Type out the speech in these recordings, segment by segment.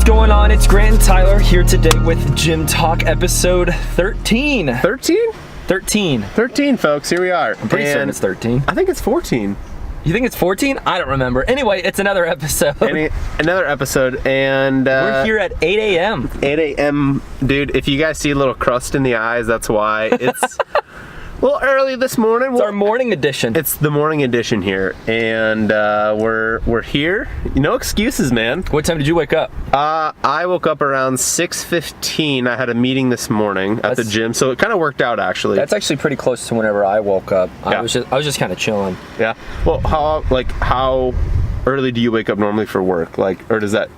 What's going on? It's Grant and Tyler here today with Gym Talk episode 13. 13? 13. 13, folks. Here we are. I'm pretty certain it's 13. I think it's 14. You think it's 14? I don't remember. Anyway, it's another episode. Another episode, and we're here at 8 a.m. 8 a.m. Dude, if you guys see a little crust in the eyes, that's why. It's a little early this morning. It's our morning edition. It's the morning edition here, and we're here. No excuses, man. What time did you wake up? I woke up around 6:15. I had a meeting this morning at the gym, so it kind of worked out actually. That's actually pretty close to whenever I woke up. Yeah. I was just kind of chilling. Yeah. Well, how early do you wake up normally for work? Or does that?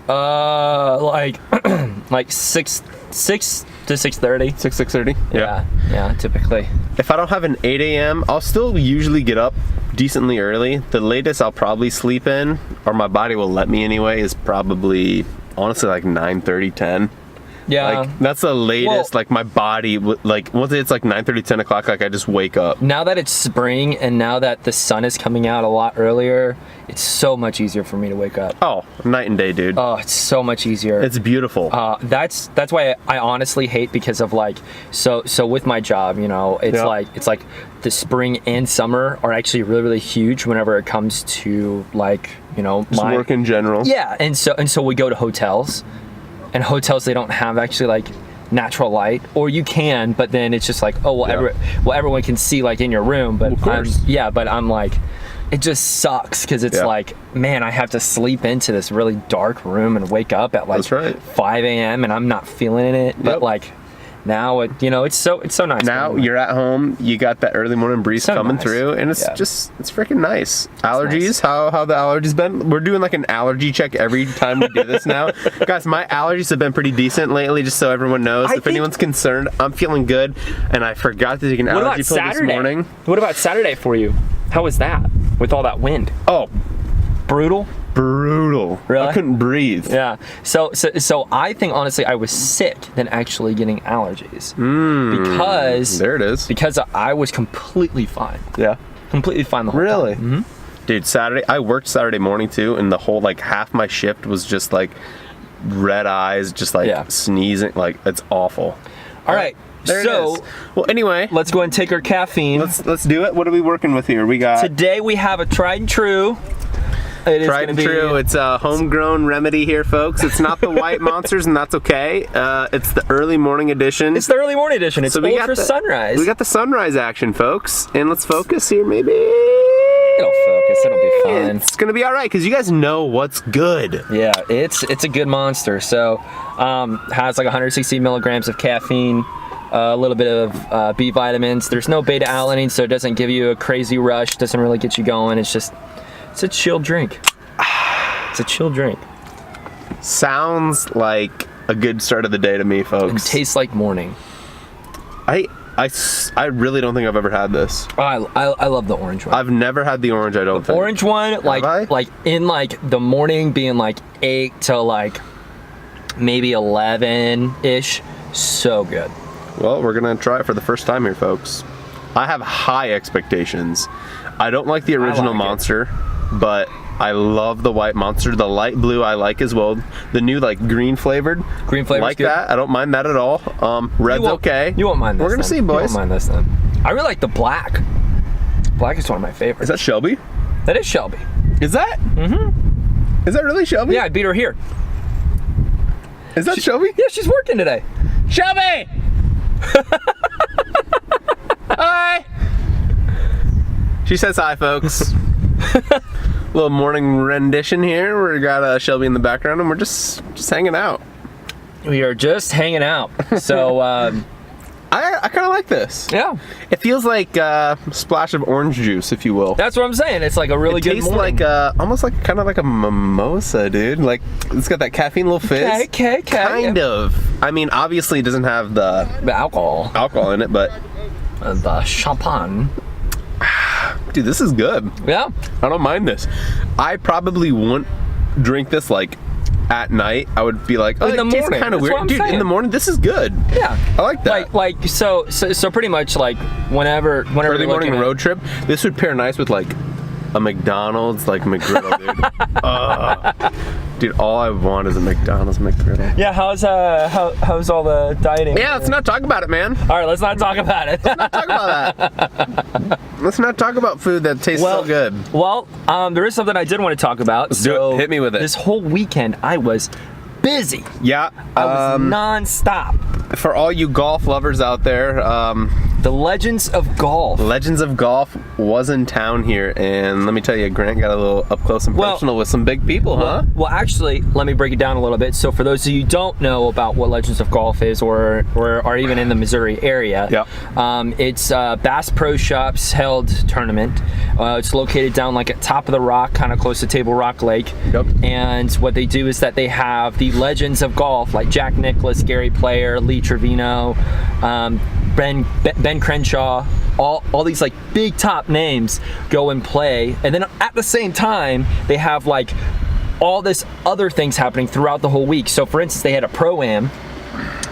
Like 6 to 6:30. 6:30? Yeah, typically. If I don't have an 8 a.m., I'll still usually get up decently early. The latest I'll probably sleep in, or my body will let me anyway, is probably, honestly, like 9:30, 10. Yeah. Like, that's the latest, like, my body, like, once it's like 9:30, 10 o'clock, like, I just wake up. Now that it's spring and now that the sun is coming out a lot earlier, it's so much easier for me to wake up. Oh, night and day, dude. Oh, it's so much easier. It's beautiful. That's why I honestly hate, because of like, so with my job, you know, it's like the spring and summer are actually really, really huge whenever it comes to, like, you know, just work in general. Yeah, and so we go to hotels. And hotels, they don't have actually like natural light, or you can, but then it's just like, oh well, everyone can see like in your room, but I'm like, it just sucks because it's like, man, I have to sleep into this really dark room and wake up at like 5 a.m. and I'm not feeling it, but like now it's so nice. Now you're at home, you got that early morning breeze coming through, and it's it's freaking nice. Allergies, nice. How the allergies been? We're doing like an allergy check every time we do this now. Guys, my allergies have been pretty decent lately, just so everyone knows. If anyone's concerned, I'm feeling good, and I forgot to take an allergy pill this morning. What about Saturday for you? How was that with all that wind? Oh, brutal. Really? I couldn't breathe. Yeah. So I think honestly I was sick than actually getting allergies. Because there it is. Because I was completely fine. Yeah. Completely fine the whole time. Really? Mm-hmm. Dude, I worked Saturday morning too, and the whole like half my shift was just like red eyes, just like sneezing, like it's awful. All right. So, well, anyway, let's go ahead and take our caffeine. Let's do it. What are we working with here? Today we have a tried and true. Tried and true. It's a homegrown remedy here, folks. It's not the white monsters, and that's okay. It's the early morning edition. It's the early morning edition. It's ultra sunrise. We got the sunrise action, folks. And let's focus here, maybe. It'll focus. It'll be fine. It's gonna be all right because you guys know what's good. Yeah, it's a good monster. So, has like 160 milligrams of caffeine. A little bit of B vitamins. There's no beta alanine, so it doesn't give you a crazy rush. Doesn't really get you going. It's a chill drink. It's a chill drink. Sounds like a good start of the day to me, folks. It tastes like morning. I really don't think I've ever had this. Oh, I love the orange one. I've never had the orange, I don't think. Orange one, like in like the morning being like 8 to like maybe 11-ish. So good. Well, we're gonna try it for the first time here, folks. I have high expectations. I don't like the original monster, but I love the white monster. The light blue I like as well. The new like green flavored. Like good. That. I don't mind that at all. Red's okay. You won't mind this. We're gonna see, boys. You won't mind this then. I really like the black. Black is one of my favorites. Is that Shelby? That is Shelby. Is that? Mm-hmm. Is that really Shelby? Yeah, I beat her here. Is that Shelby? Yeah, she's working today. Shelby! Hi! She says hi, folks. Little morning rendition here. We got Shelby in the background, and we're just hanging out. We are just hanging out. So, I kind of like this. Yeah. It feels like a splash of orange juice, if you will. That's what I'm saying. It's like a really good morning. It tastes like almost like kind of like a mimosa, dude. Like it's got that caffeine little fizz. Okay. Kind of. I mean, obviously it doesn't have the alcohol in it, but the champagne. Dude, this is good. Yeah. I don't mind this. I probably wouldn't drink this like at night. I would be like, oh, it tastes kind of weird. Dude, in the morning, this is good. Yeah. I like that. Like so pretty much like whenever early morning road trip, this would pair nice with like a McDonald's like McGriddle, dude. Dude, all I want is a McDonald's McGriddle. Yeah, how's all the dieting? Yeah, let's not talk about it, man. All right, let's not talk about it. Let's not talk about that. Let's not talk about food that tastes so good. Well, there is something I did want to talk about. Let's do it. Hit me with it. This whole weekend, I was busy. Yeah. I was non-stop. For all you golf lovers out there, the Legends of Golf. Legends of Golf was in town here, and let me tell you, Grant got a little up close and personal with some big people, huh? Well, actually, let me break it down a little bit. So for those of you who don't know about what Legends of Golf is, or are even in the Missouri area, it's Bass Pro Shops held tournament. It's located down like at top of the rock, kind of close to Table Rock Lake. Yep. And what they do is that they have the Legends of Golf, like Jack Nicklaus, Gary Player, Lee Trevino, Ben Crenshaw, all these like big top names go and play, and then at the same time they have like all this other things happening throughout the whole week. So for instance, they had a pro-am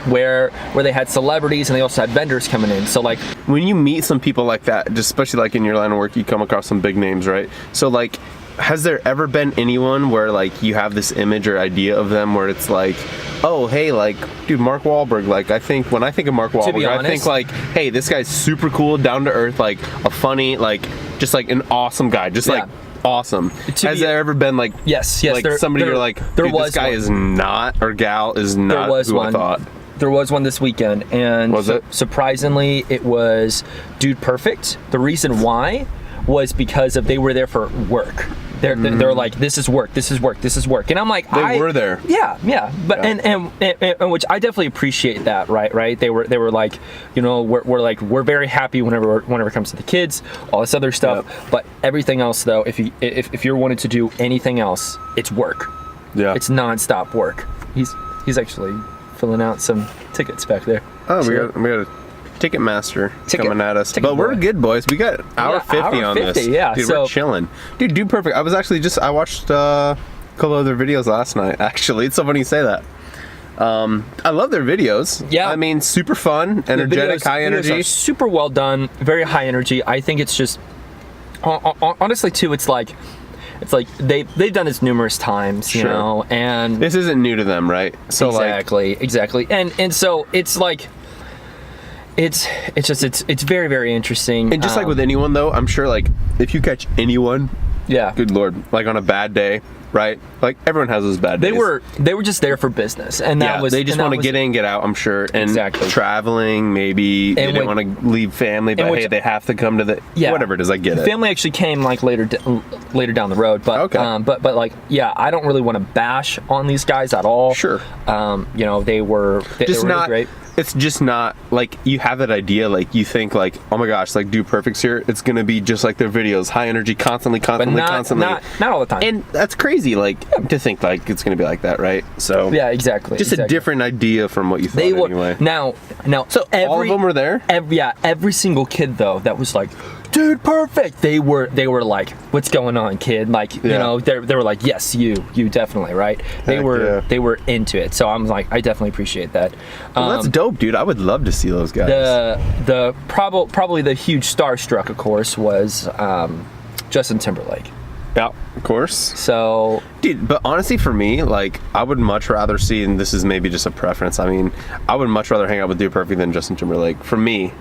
where they had celebrities, and they also had vendors coming in. So like when you meet some people like that, just especially like in your line of work, you come across some big names, right? So like, has there ever been anyone where like you have this image or idea of them where it's like, oh hey, like dude, Mark Wahlberg, like when I think of Mark Wahlberg, I think like, hey, this guy's super cool, down to earth, like a funny, like just like an awesome guy, just like awesome. Has there ever been like yes like somebody you're like, dude, this guy is not, or gal is not who I thought? There was one this weekend, and was it? Surprisingly, it was Dude Perfect. The reason why was because they were there for work. They're like, this is work, this is work, this is work, and I'm like, they were there. Yeah, but and which I definitely appreciate that, right? They were like, you know, we're very happy whenever it comes to the kids, all this other stuff, but everything else though, if you're wanting to do anything else, it's work. Yeah, it's nonstop work. He's actually filling out some tickets back there. Oh, we got a Ticketmaster coming at us, but we're good, boys. We got hour 50 on this. Yeah, dude, we're chilling. Dude Perfect. I was actually I watched a couple of their videos last night. Actually, it's so funny you say that. I love their videos. Yeah, I mean, super fun, energetic, high energy, are super well done, very high energy. I think it's just honestly too. It's like they've done this numerous times, you know, and this isn't new to them, right? So exactly, and so it's like. It's very, very interesting. And just like with anyone though, I'm sure like if you catch anyone, good Lord, like on a bad day, right? Like everyone has those bad days. They were just there for business, and they just want to get in, get out, I'm sure. And traveling, maybe they didn't want to leave family, but hey, they have to come to the whatever it is. I get it. Family actually came like later down the road, but but like I don't really want to bash on these guys at all. Sure. You know, they were really great. It's just not like you have that idea, like you think like, oh my gosh, like Dude Perfect's here, it's gonna be just like their videos, high energy, constantly. But not all the time. And that's crazy, like to think like it's gonna be like that, right? So yeah, exactly. Just a different idea from what you thought anyway. Now, so all of them were there. Every single kid though that was like, Dude Perfect. They were like, what's going on, kid? Like, you know, they were like, yes, you definitely, right? They were into it. So I'm like, I definitely appreciate that. Well, that's dope, dude. I would love to see those guys. The probably the huge starstruck, of course, was Justin Timberlake. Yeah, of course. So, dude, but honestly, for me, like, I would much rather see, and this is maybe just a preference. I mean, I would much rather hang out with Dude Perfect than Justin Timberlake. For me.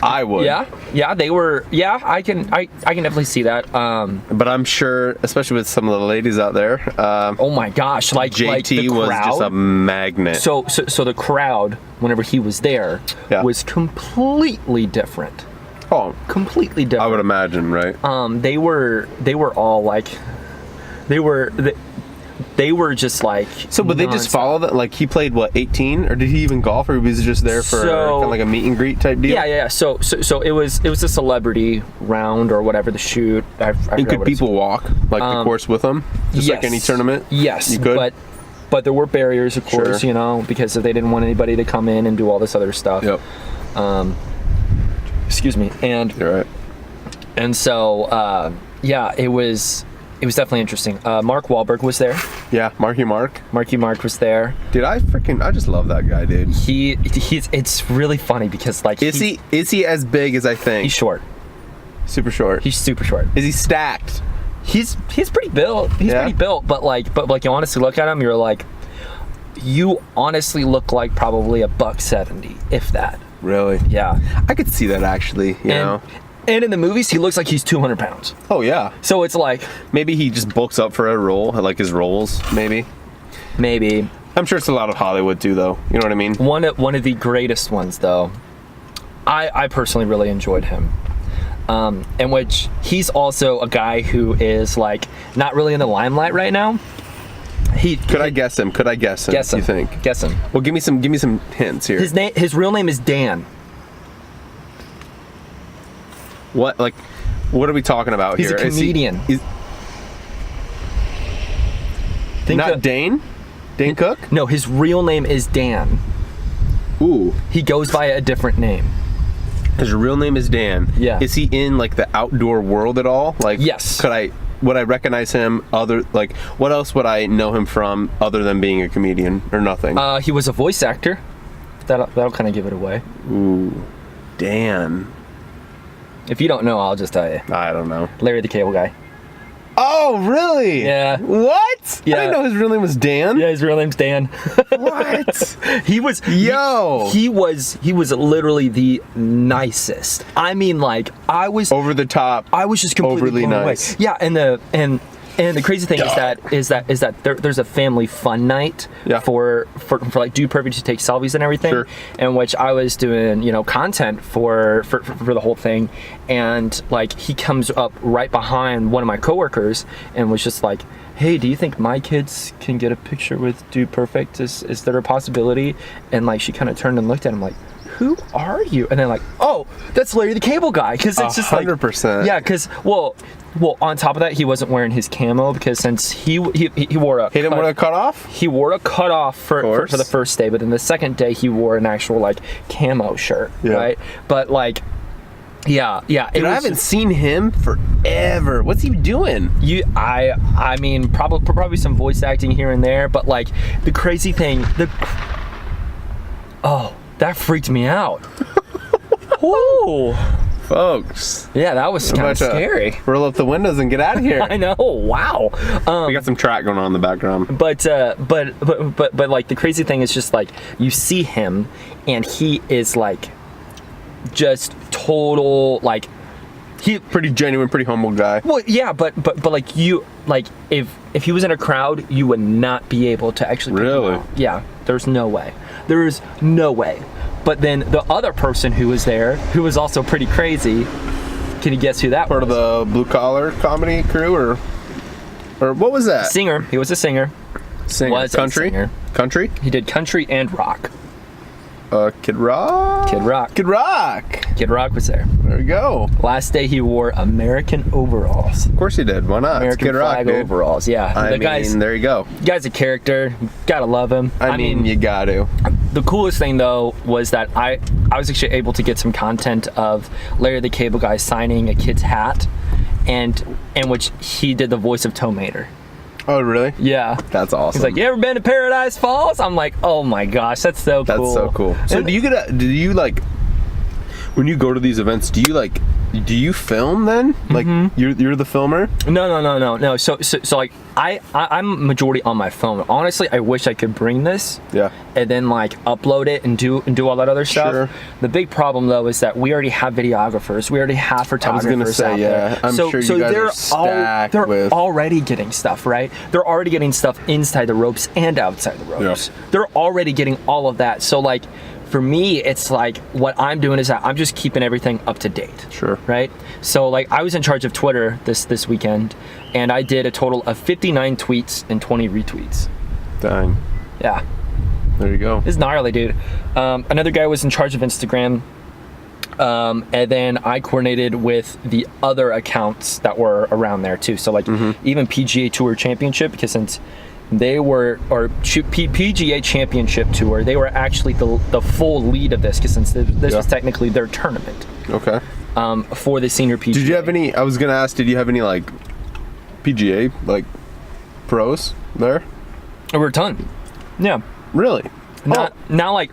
I would. Yeah, they were. Yeah, I can definitely see that. But I'm sure, especially with some of the ladies out there. Oh my gosh, like JT like the was crowd, just a magnet. So the crowd, whenever he was there, was completely different. Oh, completely different. I would imagine, right? They were all like, they were just like. So, but they just follow that? Like, he played what, 18, or did he even golf, or was he just there for kind of like a meet and greet type deal? Yeah. So it was a celebrity round or whatever, the shoot. I and could people walk like the course with them, just like any tournament? Yes, you could. But there were barriers, of course, you know, because they didn't want anybody to come in and do all this other stuff. Yep. Excuse me, and you're right. And so it was definitely interesting. Mark Wahlberg was there. Yeah, Marky Mark was there. Dude, I just love that guy, dude. It's really funny because like is he as big as I think? He's short. Super short. He's super short. Is he stacked? He's pretty built. He's pretty built, but like you honestly look at him, you're like, you honestly look like probably $170, if that. Really? Yeah. I could see that actually. You know. And in the movies, he looks like he's 200 pounds. Oh yeah. So it's like maybe he just bulks up for a role, like his roles. Maybe. I'm sure it's a lot of Hollywood too, though. You know what I mean? One of the greatest ones, though. I personally really enjoyed him. In which he's also a guy who is like not really in the limelight right now. Could I guess him? Guess him. You think? Guess him. Well, give me some hints here. His real name is Dan. What are we talking about here? He's a comedian. Dane? Dane Cook? No, his real name is Dan. Ooh. He goes by a different name. His real name is Dan. Yeah. Is he in like the outdoor world at all? Like, yes. Would I recognize him what else would I know him from other than being a comedian or nothing? He was a voice actor. That'll kind of give it away. Ooh. Dan. If you don't know, I'll just tell you. I don't know. Larry the Cable Guy. Oh, really? Yeah. What? Yeah. I didn't know his real name was Dan. Yeah, his real name's Dan. What? He was literally the nicest. I mean, like, I was over the top. I was just completely overly blown nice. away. Yeah, and the crazy thing is that there's a family fun night for like Dude Perfect to take selfies and everything, sure. in which I was doing content for the whole thing, and like he comes up right behind one of my coworkers and was just like, hey, do you think my kids can get a picture with Dude Perfect? Is there a possibility? And like she kind of turned and looked at him like, who are you? And then like, oh, that's Larry the Cable Guy, because it's just 100%. Yeah, because well, on top of that, he wasn't wearing his camo because since he wore a cutoff. He wore a cutoff for the first day, but then the second day he wore an actual like camo shirt, right? But like, yeah. Dude, I haven't seen him forever. What's he doing? I mean, probably some voice acting here and there, but like the crazy thing, that freaked me out. Whoa. Folks. Yeah, that was kind of scary. Roll up the windows and get out of here. I know. Wow. We got some track going on in the background. But like the crazy thing is just like you see him and he is like just total like he pretty genuine, pretty humble guy. Well, yeah, but like you like if he was in a crowd, you would not be able to actually pick him out. Yeah, there's no way. There is no way. But then the other person who was there, who was also pretty crazy, can you guess who that was? Part of the blue collar comedy crew, or what was that? Singer. He was a singer. Country. Country. He did country and rock. Kid Rock. Kid Rock. Kid Rock. Kid Rock was there. There we go. Last day he wore American overalls. Of course he did. Why not? American Kid Rock, flag dude. overalls. Yeah. I mean, there you go. Guy's a character. Gotta love him. I mean, you got to. The coolest thing though was that I was actually able to get some content of Larry the Cable Guy signing a kid's hat, and in which he did the voice of Tow Mater. Oh, really? Yeah. That's awesome. He's like, you ever been to Paradise Falls? I'm like, oh my gosh, that's so cool. That's so cool. So do you when you go to these events, do you film then? Like you're the filmer? No. So like I'm majority on my phone. Honestly, I wish I could bring this. Yeah. And then like upload it and do all that other stuff. Sure. The big problem though is that we already have videographers. We already have photographers. I was gonna say, yeah. I'm sure you guys are stacked with. Already getting stuff, right? They're already getting stuff inside the ropes and outside the ropes. Yeah. They're already getting all of that. So like for me, it's like what I'm doing is that I'm just keeping everything up to date. Sure. Right? So like I was in charge of Twitter this weekend, and I did a total of 59 tweets and 20 retweets. Dang. Yeah. There you go. It's gnarly, dude. Another guy was in charge of Instagram, and then I coordinated with the other accounts that were around there too. So like even PGA Tour Championship, because since they were, or PGA Championship Tour, they were actually the full lead of this, because since this was technically their tournament. Okay. For the senior PGA. Did you have any? I was gonna ask. Did you have any like PGA pros there? There were a ton. Yeah. Really? Not like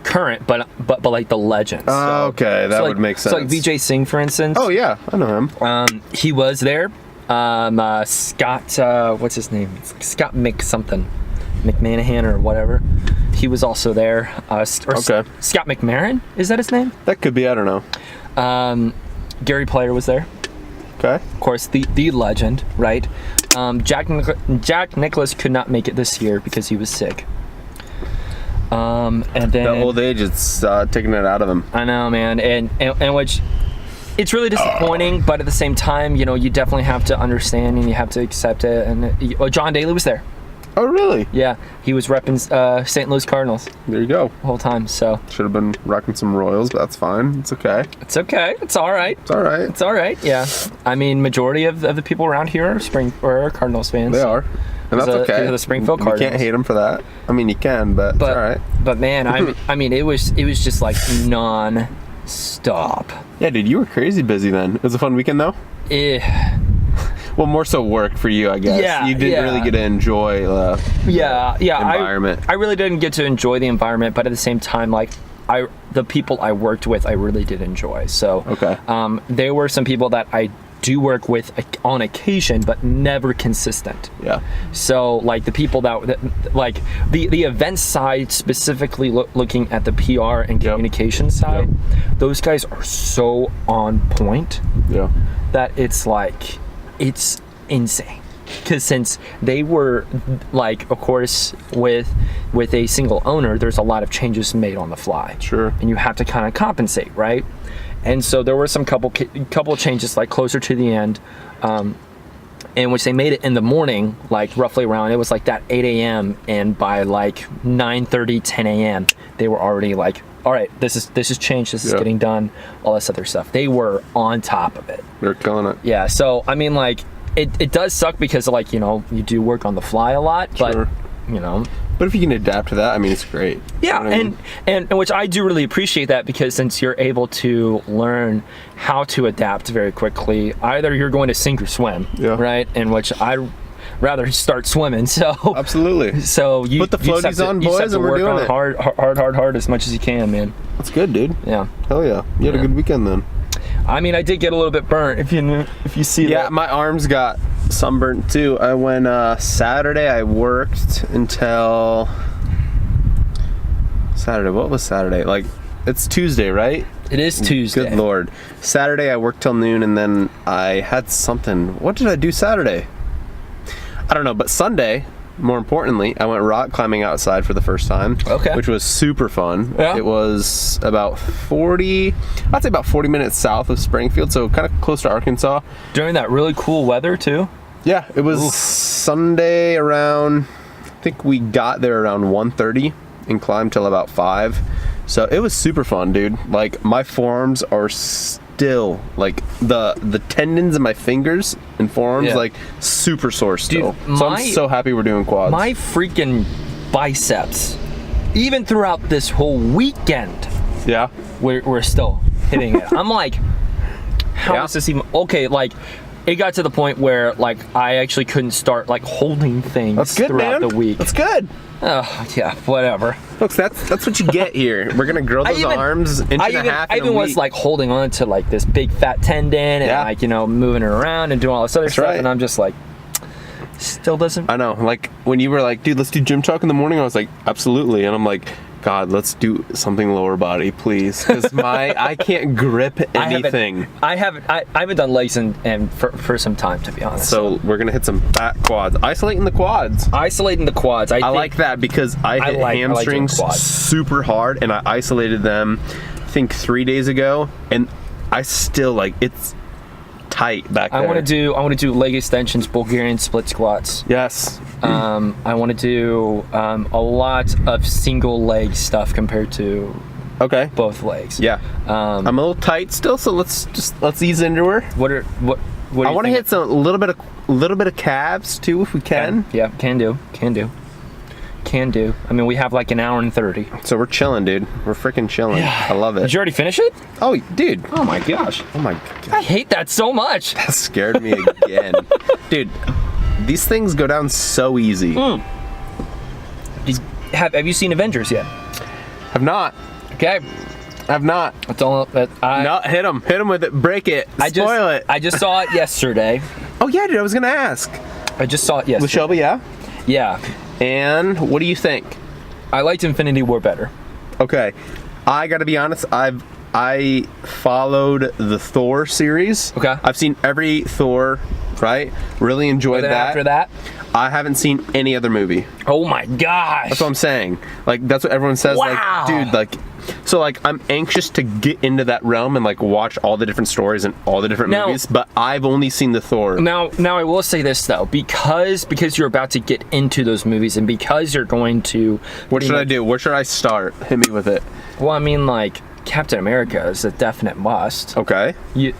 current, but like the legends. Okay, that would make sense. So like Vijay Singh, for instance. Oh yeah, I know him. He was there. Scott, what's his name? Scott McManahan or whatever. He was also there. Okay. Scott McMahon, is that his name? That could be, I don't know. Gary Player was there. Okay. Of course, the legend, right? Jack Nicklaus could not make it this year because he was sick. And then the old age, it's taking it out of him. I know, man, and which it's really disappointing, but at the same time, you know, you definitely have to understand and you have to accept it. And John Daly was there. Oh, really? Yeah, he was repping St. Louis Cardinals. There you go. The whole time, so. Should have been rocking some Royals, but that's fine. It's okay. It's okay. It's all right. It's all right. It's all right, yeah. I mean, majority of the people around here are Cardinals fans. They are. And that's okay. The Springfield Cardinals. You can't hate them for that. I mean, you can, but it's all right. But man, I mean, it was just like non-stop. Yeah, dude, you were crazy busy then. It was a fun weekend, though? Well, more so work for you, I guess. Yeah, you didn't really get to enjoy the environment. I really didn't get to enjoy the environment, but at the same time, like, the people I worked with, I really did enjoy. So, okay. There were some people that I do work with on occasion, but never consistent. Yeah. So, like, the people that like the event side, specifically looking at the PR and communication side, those guys are so on point. Yeah. That it's like, it's insane. Because since they were, like, of course, with a single owner, there's a lot of changes made on the fly. Sure. And you have to kind of compensate, right? And so there were some couple changes, like, closer to the end, in which they made it in the morning, like, roughly around, it was like that 8 a.m. and by like 9:30, 10 a.m. they were already like, all right, this is changed, this is getting done, all this other stuff. They were on top of it. They're killing it. Yeah, so I mean, like, it does suck because, like, you know, you do work on the fly a lot, but you know. But if you can adapt to that, I mean, it's great. Yeah, you know what I mean? and which I do really appreciate that, because since you're able to learn how to adapt very quickly, either you're going to sink or swim, right? In which I rather start swimming. So absolutely. So you put the floaties on, boys, and we're doing it hard as much as you can, man. That's good, dude. Yeah. Hell yeah. You had a good weekend then. I mean, I did get a little bit burnt. If you see that. Yeah, my arms got sunburnt too. I went Saturday. I worked until Saturday. What was Saturday? Like, it's Tuesday, right? It is Tuesday. Good Lord. Saturday I worked till noon, and then I had something. What did I do Saturday? I don't know, but Sunday, more importantly, I went rock climbing outside for the first time. Okay. Which was super fun. Yeah. It was about 40 minutes south of Springfield, so kind of close to Arkansas. During that really cool weather too? Yeah, it was Sunday around, I think we got there around 1:30 and climbed till about 5. So it was super fun, dude. Like, my forearms are still, like, the tendons in my fingers and forearms, like, super sore still. Dude, so I'm so happy we're doing quads. My freaking biceps, even throughout this whole weekend, we're still hitting it. I'm like, how is this even okay? Like, it got to the point where, like, I actually couldn't start, like, holding things throughout the week. That's good. Oh, yeah, whatever. Folks, that's what you get here. We're gonna grow those arms inch and a half in I even was, like, holding on to, like, this big fat tendon and, like, you know, moving it around and doing all this other stuff. And I'm just like, still doesn't. I know. Like, when you were like, dude, let's do gym talk in the morning, I was like, absolutely. And I'm like, God, let's do something lower body, please, because I can't grip anything. I haven't done legs for some time, to be honest. So we're gonna hit some fat quads. Isolating the quads. I like that because I hit hamstrings super hard, and I isolated them, I think 3 days ago, and I still, like, it's tight back there. I want to do leg extensions, Bulgarian split squats. Yes. I want to do a lot of single leg stuff compared to both legs. Yeah. I'm a little tight still, so let's ease into her. What do you I want to hit a little bit of calves too, if we can. Yeah, can do. I mean, we have like an hour and 30. So we're chilling, dude. We're freaking chilling. Yeah. I love it. Did you already finish it? Oh, dude. Oh my gosh. Oh my God. I hate that so much. That scared me again. Dude, these things go down so easy. Have you seen Avengers yet? Have not. Okay. Have not. That's all. No, hit him with it. Break it. Spoil it. I just saw it yesterday. Oh yeah, dude. I was gonna ask. I just saw it yesterday. With Shelby, yeah. Yeah. And what do you think? I liked Infinity War better. Okay, I gotta be honest. I followed the Thor series. Okay. I've seen every Thor. Right. Really enjoyed that. After that, I haven't seen any other movie. Oh my gosh. That's what I'm saying. Like that's what everyone says. Wow. Like, dude, like. So like I'm anxious to get into that realm and like watch all the different stories and all the different movies, but I've only seen the Thor. Now I will say this though, because you're about to get into those movies and because you're going to What should I do? Where should I start? Hit me with it. Well, I mean like Captain America is a definite must. Okay. You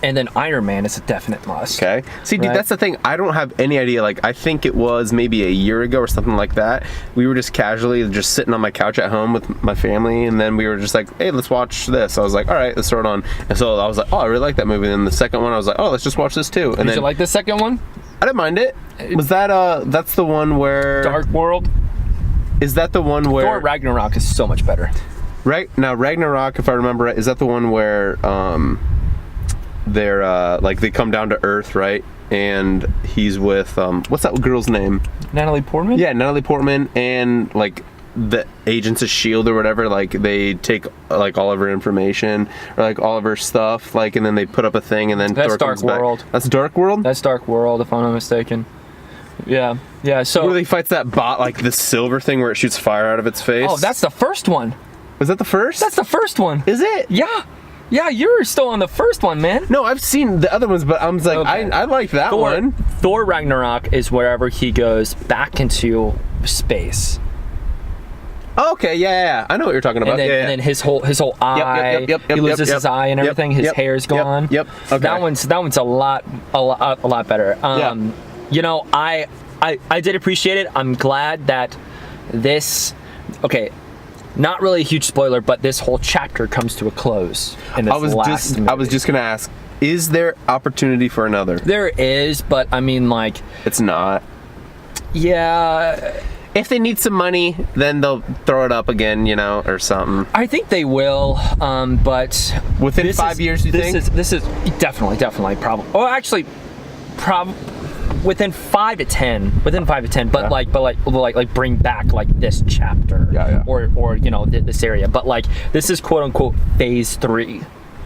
and then Iron Man is a definite must. Okay. See, dude, that's the thing. I don't have any idea. Like, I think it was maybe a year ago or something like that. We were just casually just sitting on my couch at home with my family, and then we were just like, hey, let's watch this. I was like, all right, let's throw it on. And so I was like, oh, I really like that movie. And then the second one, I was like, oh, let's just watch this too. And Did you like the second one? I didn't mind it. Was that that's the one where Dark World? Is that the one where Thor Ragnarok is so much better. Right now, Ragnarok, if I remember right, is that the one where they're like they come down to Earth, right? And he's with what's that girl's name? Natalie Portman? Yeah, Natalie Portman, and like the agents of S.H.I.E.L.D. or whatever, like they take like all of her information or like all of her stuff, like, and then they put up a thing, and then that's Thor Dark comes back. World. That's Dark World. That's Dark World, if I'm not mistaken. Yeah. So where he fights that bot, like the silver thing where it shoots fire out of its face. Oh, that's the first one. Was that the first? That's the first one. Is it? Yeah. Yeah, you're still on the first one, man. No, I've seen the other ones, but I'm like, okay. I like that one. Thor Ragnarok is wherever he goes back into space. Okay, yeah. I know what you're talking about. And then his whole eye, he loses his eye and everything. His hair's gone. Yep. Okay. That one's a lot better. You know, I did appreciate it. I'm glad that this. Okay. Not really a huge spoiler, but this whole chapter comes to a close in this last movie. I was just gonna ask, is there opportunity for another? There is, but I mean, like, it's not. Yeah. If they need some money, then they'll throw it up again, you know, or something. I think they will, but within 5 years, you think? This is definitely probably. Oh, actually, within 5 to 10. But like bring back like this chapter, or you know this area. But like this is quote unquote phase 3.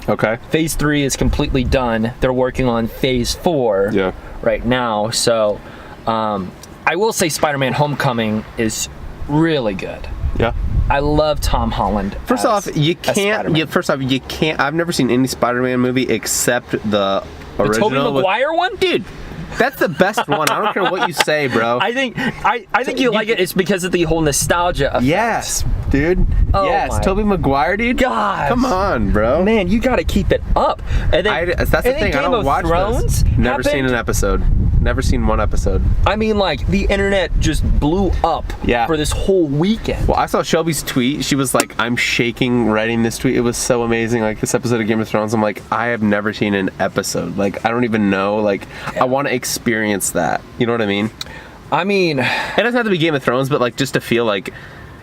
Okay. Phase 3 is completely done. They're working on phase 4 right now. So, I will say Spider-Man: Homecoming is really good. Yeah. I love Tom Holland. First off, you can't. I've never seen any Spider-Man movie except the original. The Tobey Maguire one, dude. That's the best one. I don't care what you say, bro. I think you like it. It's because of the whole nostalgia effect. Yes, dude. Oh yes, Tobey Maguire, dude. God, come on, bro. Man, you got to keep it up. And then, that's the thing. I don't watch those. Never seen an episode. Never seen one episode. I mean, like, the internet just blew up for this whole weekend. Well, I saw Shelby's tweet. She was like, I'm shaking writing this tweet. It was so amazing. Like, this episode of Game of Thrones, I'm like, I have never seen an episode. Like, I don't even know. Like, I want to experience that. You know what I mean? I mean, it doesn't have to be Game of Thrones, but, like, just to feel like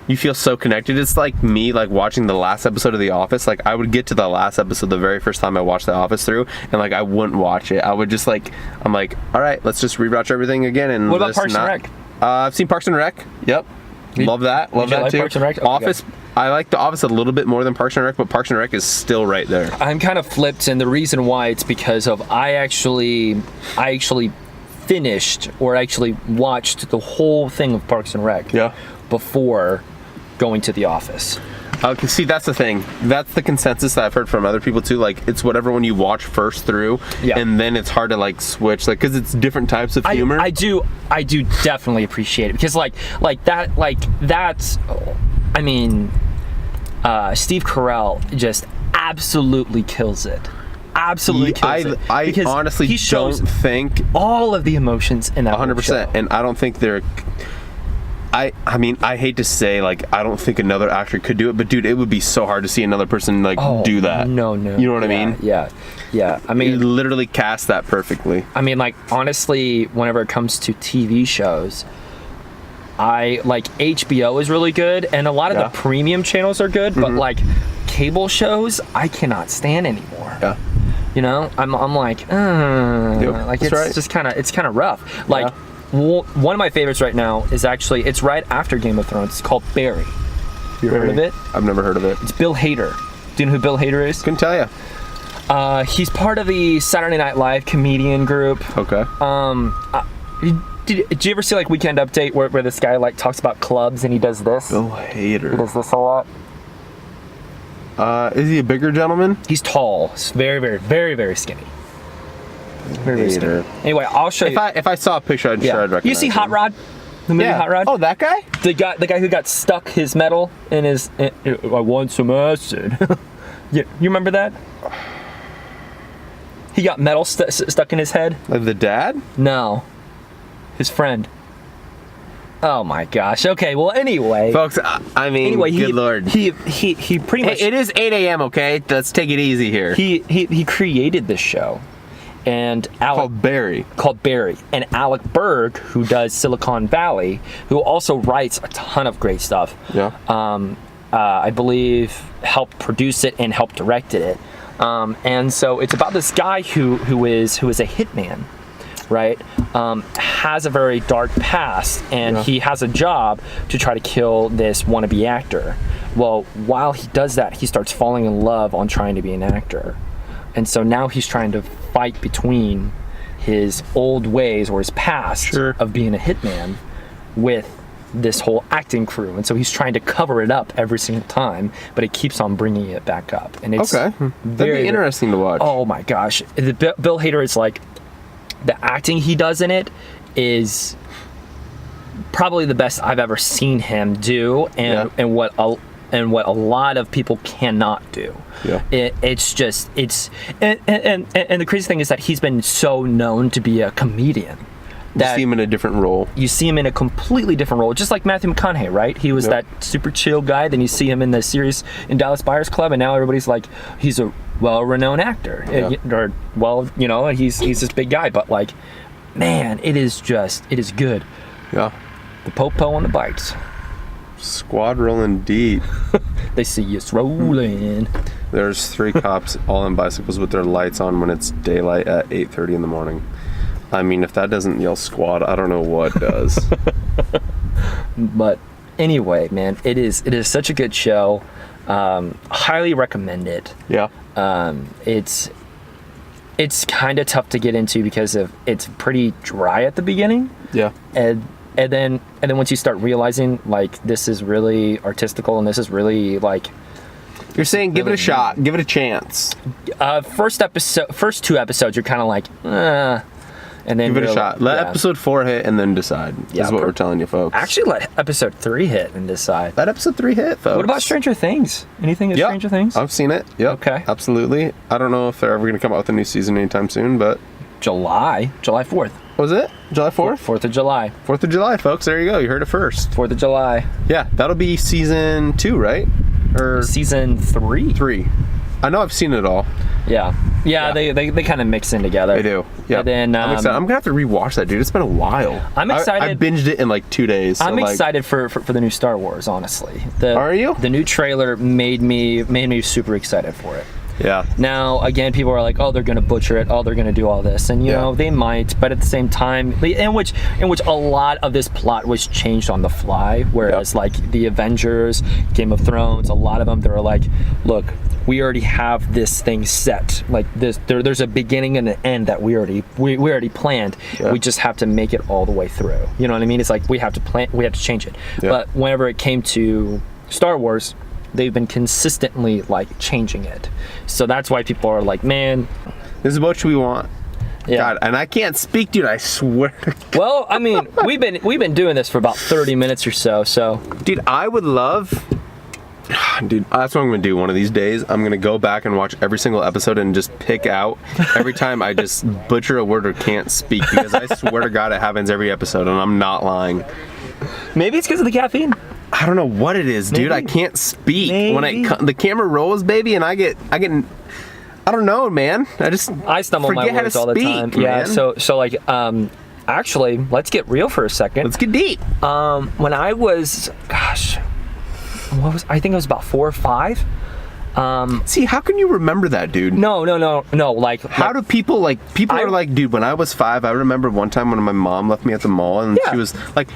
you feel so connected. It's like me, like, watching the last episode of The Office. Like, I would get to the last episode the very first time I watched The Office through, and, like, I wouldn't watch it. I would just, like, I'm like, all right, let's just rewatch everything again. And what about Parks and Rec? I've seen Parks and Rec. Yep. Love that. Love that, too. Parks and Rec? Okay, Office. Good. I like The Office a little bit more than Parks and Rec, but Parks and Rec is still right there. I'm kind of flipped, and the reason why it's because of I actually finished or actually watched the whole thing of Parks and Rec before going to The Office. Okay, see, that's the thing. That's the consensus that I've heard from other people too. Like, it's whatever one you watch first through, and then it's hard to like switch, like, because it's different types of humor. I do definitely appreciate it because that's. I mean, Steve Carell just absolutely kills it. Absolutely kills it. I honestly don't think all of the emotions in that 100%, and I don't think they're. I mean, I hate to say, like, I don't think another actor could do it, but dude, it would be so hard to see another person like do that. No. You know what I mean? Yeah. I mean, you literally cast that perfectly. I mean, like, honestly, whenever it comes to TV shows, I like HBO is really good, and a lot of the premium channels are good, but like cable shows, I cannot stand anymore. Yeah. You know, I'm like, like it's kind of rough. Like, one of my favorites right now is actually, it's right after Game of Thrones. It's called Barry. You heard of it? I've never heard of it. It's Bill Hader. Do you know who Bill Hader is? Couldn't tell you. He's part of the Saturday Night Live comedian group. Okay. Did you ever see like Weekend Update where this guy like talks about clubs and he does this? Bill Hader. He does this a lot. Is he a bigger gentleman? He's tall. He's very, very, very, very skinny. Very, very skinny. Anyway, I'll show you. If I saw a picture, I'd recognize You see Hot Rod? The movie Hot Rod? Oh, that guy? The guy who got stuck his metal in his. I want some acid. You remember that? He got metal stuck in his head. Like the dad? No, his friend. Oh my gosh. Okay. Well, anyway, folks. I mean, good lord. He pretty much. Hey, it is 8 a.m. Okay, let's take it easy here. He created this show, and called Barry. And Alec Berg, who does Silicon Valley, who also writes a ton of great stuff. Yeah. I believe helped produce it and helped direct it. And so it's about this guy who is a hitman, right? Has a very dark past, and he has a job to try to kill this wannabe actor. Well, while he does that, he starts falling in love on trying to be an actor. And so now he's trying to fight between his old ways or his past of being a hitman with this whole acting crew. And so he's trying to cover it up every single time, but it keeps on bringing it back up. And it's that'd be interesting to watch. Oh my gosh. Bill Hader is like, the acting he does in it is probably the best I've ever seen him do, and what a lot of people cannot do. Yeah. It's and the crazy thing is that he's been so known to be a comedian. You see him in a different role. You see him in a completely different role, just like Matthew McConaughey, right? He was that super chill guy. Then you see him in the series in Dallas Buyers Club, and now everybody's like, he's a well-renowned actor. He's this big guy. But like, man, it is good. Yeah. The po-po on the bikes. Squad rolling deep. They see us rolling. There's 3 cops all on bicycles with their lights on when it's daylight at 8:30 in the morning. I mean, if that doesn't yell squad, I don't know what does. But anyway, man, it is such a good show. Highly recommend it. Yeah. It's kind of tough to get into because it's pretty dry at the beginning. Yeah. And then once you start realizing like this is really artistical and this is really like. You're saying give it a shot, give it a chance. First 2 episodes, you're kind of like, and then give it a shot. Let episode 4 hit and then decide. That's what we're telling you, folks. Actually, let episode 3 hit and decide. Let episode 3 hit, folks. What about Stranger Things? Anything of Stranger Things? I've seen it. Yep. Okay. Absolutely. I don't know if they're ever going to come out with a new season anytime soon, but July 4th. Was it? July 4th? 4th of July. 4th of July, folks. There you go. You heard it first. 4th of July. Yeah, that'll be season 2, right? Or season 3? 3. I know I've seen it all. Yeah. They kind of mix in together. They do. Yeah. Then I'm excited. I'm gonna have to rewatch that, dude. It's been a while. I'm excited. I binged it in like 2 days. I'm excited for the new Star Wars. Honestly, are you? The new trailer made me super excited for it. Yeah. Now, again, people are like, oh, they're going to butcher it. Oh, they're going to do all this. And, you know, they might. But at the same time, in which a lot of this plot was changed on the fly. Whereas, like, the Avengers, Game of Thrones, a lot of them, they were like, look, we already have this thing set. Like, there's a beginning and an end that we already planned. Yeah. We just have to make it all the way through. You know what I mean? It's like we have to change it. Yeah. But whenever it came to Star Wars, they've been consistently like changing it, so that's why people are like, man, this is what we want. Yeah. God, and I can't speak, dude, I swear. Well, I mean, we've been doing this for about 30 minutes or so. Dude, I would love, dude, that's what I'm gonna do one of these days. I'm gonna go back and watch every single episode and just pick out every time I just butcher a word or can't speak, because I swear to God it happens every episode, and I'm not lying. Maybe it's because of the caffeine. I don't know what it is, dude. I can't speak when the camera rolls, baby, and I get. I don't know, man. I stumble my words all the time. Man. Yeah. So like, actually, let's get real for a second. Let's get deep. When I was, I think it was about 4 or 5. See, how can you remember that, dude? No. Like, how do people are like, dude, when I was 5, I remember one time when my mom left me at the mall and she was like,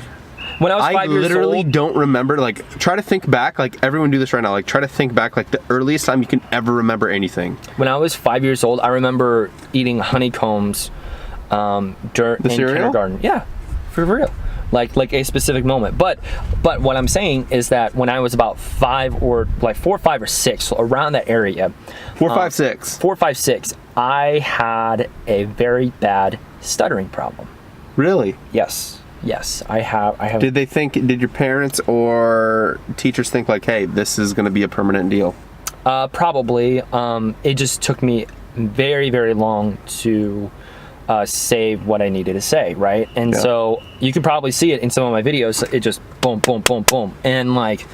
when I was 5 years old, I literally don't remember, like, try to think back, like, everyone do this right now, like, try to think back, like, the earliest time you can ever remember anything. When I was 5 years old, I remember eating honeycombs in kindergarten. Yeah, for real. Like a specific moment. But what I'm saying is that when I was about 5 or like 4, 5, or 6, around that area. 4, 5, 6. 4, 5, 6. I had a very bad stuttering problem. Really? Yes, I have. Did your parents or teachers think like, hey, this is going to be a permanent deal? Probably. It just took me very, very long to say what I needed to say, right? And so you can probably see it in some of my videos. It just boom, boom, boom, boom, and like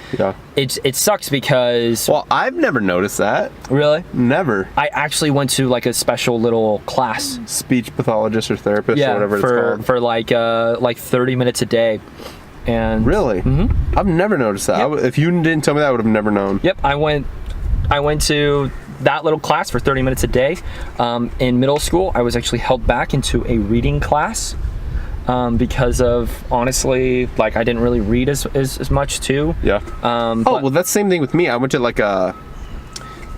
it sucks because. Well, I've never noticed that. Really? Never. I actually went to like a special little class, speech pathologist or therapist or whatever it's called, for like 30 minutes a day. And really, I've never noticed that. Yep. If you didn't tell me that, I would have never known. Yep, I went to that little class for 30 minutes a day. In middle school, I was actually held back into a reading class because of, honestly, like, I didn't really read as much too. Yeah. Well, that's the same thing with me. I went to like a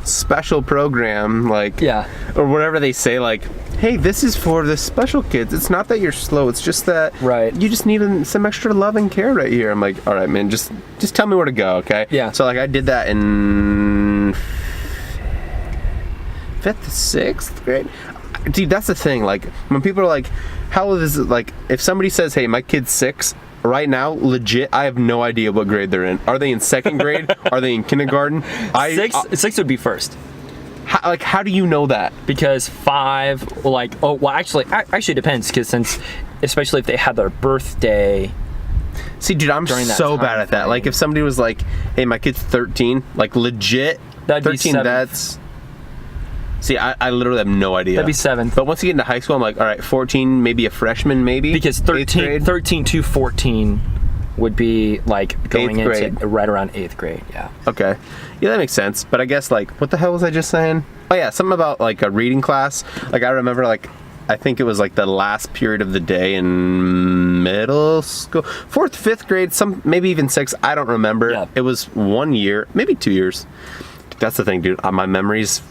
special program, like, or whatever they say, like, hey, this is for the special kids. It's not that you're slow. It's just that you just need some extra love and care right here. I'm like, all right, man, just tell me where to go, okay? Yeah. So like I did that in 5th, 6th grade. Dude, that's the thing. Like, when people are like, how old is it? Like, if somebody says, hey, my kid's 6, right now, legit, I have no idea what grade they're in. Are they in 2nd grade? Are they in kindergarten? 6 would be first. How do you know that? Because 5, like, actually it depends, because especially if they had their birthday. See, dude, I'm so bad at that. Like, if somebody was like, hey, my kid's 13, like, legit, that'd 13, be 7th. That's... See, I literally have no idea. That'd be 7th. But once you get into high school, I'm like, all right, 14, maybe a freshman, maybe? Because 13 to 14 would be, like, going into right around 8th grade, yeah. Okay. Yeah, that makes sense. But I guess, like, what the hell was I just saying? Oh, yeah, something about, like, a reading class. Like, I remember, like, I think it was, like, the last period of the day in middle school. 4th, 5th grade, maybe even 6th. I don't remember. Yeah. It was 1 year, maybe 2 years. That's the thing, dude. My memory's...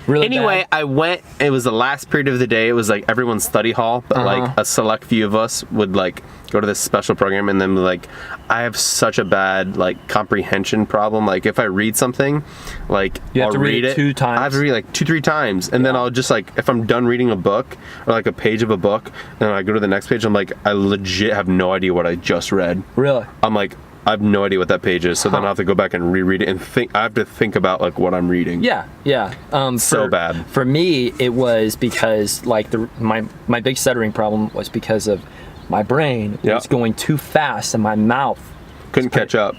Really anyway, bad. I went, it was the last period of the day. It was like everyone's study hall, but like a select few of us would like go to this special program, and then like I have such a bad like comprehension problem. Like if I read something, like I'll read it 2 times. I have to read like 2-3 times, and then I'll just like, if I'm done reading a book or like a page of a book, and I go to the next page, I'm like, I legit have no idea what I just read. Really? I'm like, I have no idea what that page is, so then I have to go back and reread it and think. I have to think about like what I'm reading. Yeah. So bad. For me, it was because like my big stuttering problem was because of my brain was going too fast and my mouth couldn't catch up.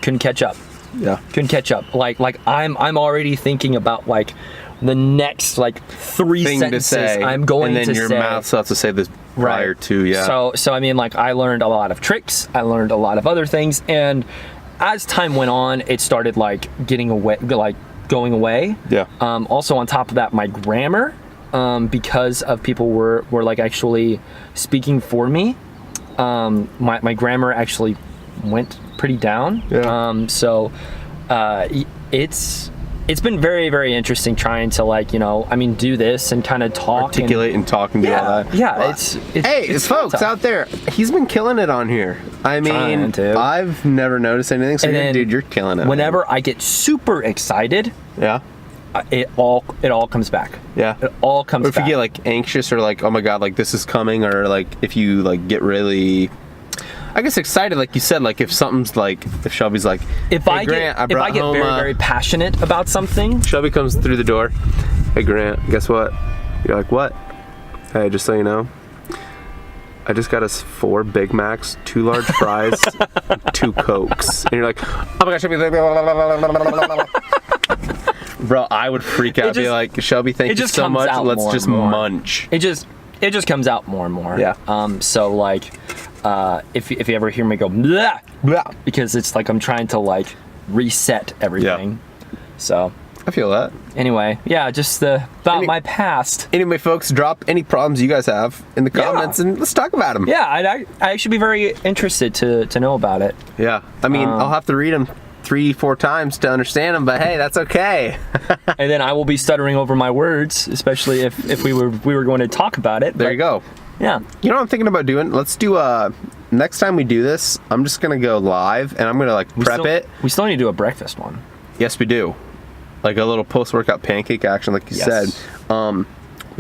Yeah. Couldn't catch up. Like I'm already thinking about like the next like 3 sentences I'm going to say. And then your mouth still has to say this prior to, So I mean, like, I learned a lot of tricks. I learned a lot of other things. And as time went on, it started like going away. Yeah. Also on top of that, my grammar, because of people were like actually speaking for me, my grammar actually went pretty down. Yeah. So it's been very, very interesting trying to, like, you know, I mean, do this and kind of talk. Articulate and talk and do all that. Yeah, well, it's folks tough. out there, he's been killing it on here. I mean, I've never noticed anything, so dude, you're killing it. Whenever I get super excited, it all comes back. Yeah. It all comes back. Or if you get, like, anxious or, like, oh my God, like, this is coming, or, like, if you, like, get really... I guess excited, like you said, like if something's like, if Shelby's like, if I get very, very passionate about something. Shelby comes through the door. Hey Grant, guess what? You're like, what? Hey, just so you know, I just got us 4 Big Macs, 2 large fries, 2 Cokes. And you're like, oh my gosh, Shelby. Bro, I would freak out. Be like, Shelby, thank you so much. Let's just munch. It just comes out more and more. Yeah. So like, if you ever hear me go blah, blah, because it's like I'm trying to like reset everything. Yeah. So I feel that. Anyway, yeah, just about my past. Anyway, folks, drop any problems you guys have in the comments and let's talk about them. Yeah, I actually be very interested to know about it. Yeah, I mean, I'll have to read them 3-4 times to understand them, but hey, that's okay. And then I will be stuttering over my words, especially if we were going to talk about it. There you go. Yeah. You know what I'm thinking about doing? Let's do next time we do this, I'm just gonna go live and I'm gonna like prep it. We still need to do a breakfast one. Yes, we do. Like a little post-workout pancake action, like you said. What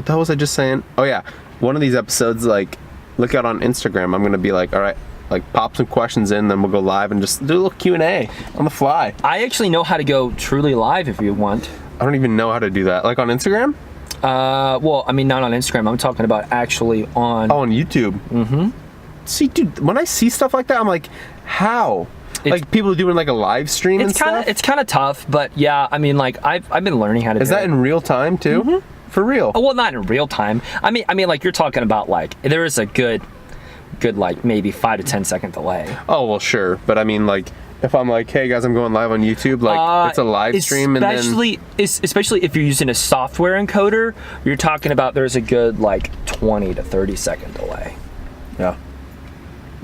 the hell was I just saying? Oh yeah, one of these episodes, like, look out on Instagram. I'm gonna be like, all right, like pop some questions in, then we'll go live and just do a little Q&A on the fly. I actually know how to go truly live if you want. I don't even know how to do that. Like on Instagram? Well, I mean, not on Instagram. I'm talking about actually on... Oh, on YouTube. Mm-hmm. See, dude, when I see stuff like that, I'm like, how? Like people doing like a live stream and stuff? It's kind of tough, but yeah, I mean, like, I've been learning how to do it. Is that in real time, too? Mm-hmm. For real? Oh, well, not in real time. I mean, like, you're talking about, like, there is a good, like, maybe 5 to 10 second delay. Oh, well, sure. But I mean, like, if I'm like, hey, guys, I'm going live on YouTube, like, it's a live stream, and then... Especially if you're using a software encoder, you're talking about there's a good, like, 20 to 30 second delay. Yeah.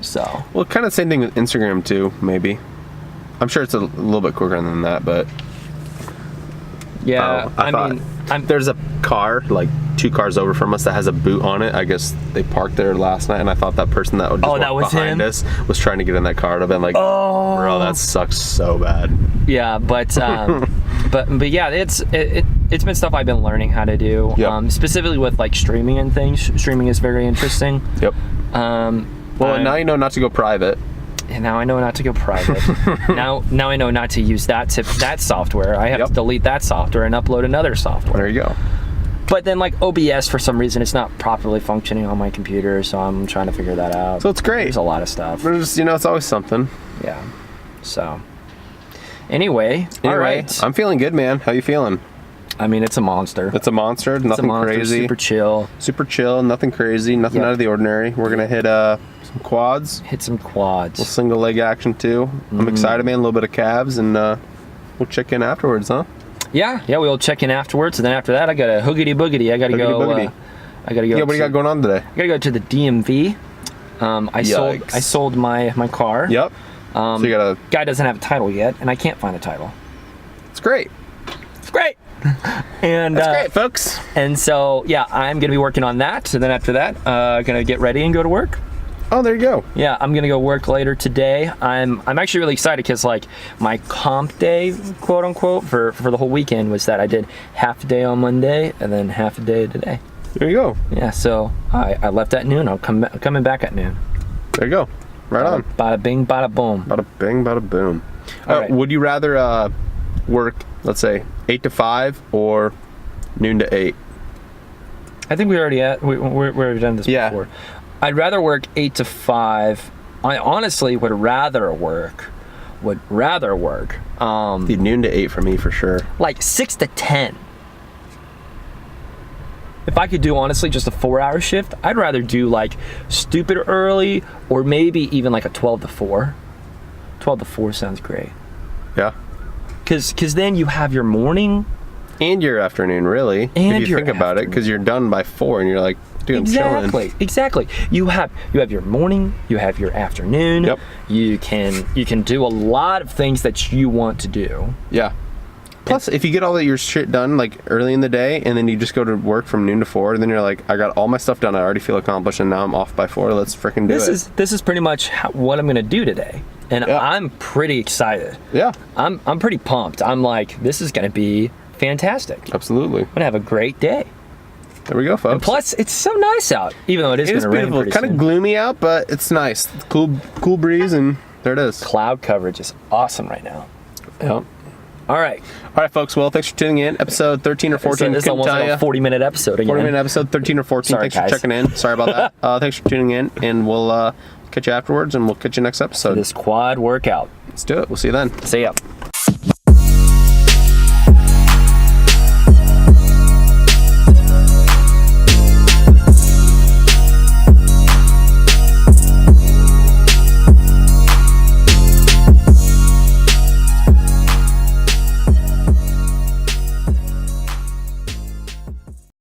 So. Well, kind of the same thing with Instagram, too, maybe. I'm sure it's a little bit quicker than that, but... Yeah, I mean... There's a car, like 2 cars over from us, that has a boot on it. I guess they parked there last night, and I thought that person that would just walk behind us was trying to get in that car. I'd have been like, oh, bro, that sucks so bad. Yeah, but but yeah, it's been stuff I've been learning how to do. Yep. Specifically with like streaming and things. Streaming is very interesting. Yep. Well, now you know not to go private. And now I know not to go private. now I know not to use that software. I have to delete that software and upload another software. There you go. But then like OBS, for some reason, it's not properly functioning on my computer, so I'm trying to figure that out. So it's great. There's a lot of stuff. There's, it's always something. Yeah. So anyway, all right. I'm feeling good, man. How you feeling? I mean, it's a monster. It's a monster. Nothing crazy. Super chill. Super chill. Nothing crazy. Nothing out of the ordinary. We're gonna hit some quads. Hit some quads. A little single leg action too. I'm excited, man. A little bit of calves, and we'll check in afterwards, huh? Yeah. We'll check in afterwards, and then after that, I got a hoogity boogity. I gotta go. Yeah, what do you got going on today? I gotta go to the DMV. I sold my car. Yep. So you got guy doesn't have a title yet, and I can't find a title. It's great. It's great. And that's great, folks. And so yeah, I'm gonna be working on that. And then after that, gonna get ready and go to work. Oh, there you go. Yeah, I'm gonna go work later today. I'm actually really excited because like my comp day, quote unquote, for the whole weekend was that I did half a day on Monday and then half a day today. There you go. Yeah, so I left at noon. I'm coming back at noon. There you go. Right on. Bada bing, bada boom. Bada bing, bada boom. All right. Would you rather work, let's say, 8 to 5 or noon to 8? I think we've done this before. I'd rather work 8 to 5. I honestly would rather work. The noon to 8 for me for sure. Like 6 to 10. If I could do honestly just a 4-hour shift, I'd rather do like stupid early or maybe even like a 12 to 4. 12 to 4 sounds great. Yeah. Cause then you have your morning and your afternoon, really. And if you think about it, because you're done by 4 and you're like, dude, I'm chilling. Exactly. You have your morning, you have your afternoon. Yep. You can do a lot of things that you want to do. Yeah. Plus, if you get all of your shit done like early in the day, and then you just go to work from noon to 4, then you're like, I got all my stuff done. I already feel accomplished, and now I'm off by 4. Let's freaking do it. This is pretty much what I'm gonna do today, and I'm pretty excited. Yeah. I'm pretty pumped. I'm like, this is gonna be fantastic. Absolutely. I'm gonna have a great day. There we go, folks. And plus, it's so nice out, even though it is gonna rain pretty soon. Kind of gloomy out, but it's nice. Cool breeze, and there it is. Cloud coverage is awesome right now. Yep. All right, folks. Well, thanks for tuning in. Episode 13 or 14. This is almost like a 40-minute episode again. 40-minute episode, 13 or 14. Sorry, thanks for checking in. Sorry about that. Thanks for tuning in, and we'll catch you afterwards, and we'll catch you next episode. This quad workout. Let's do it. We'll see you then. See ya.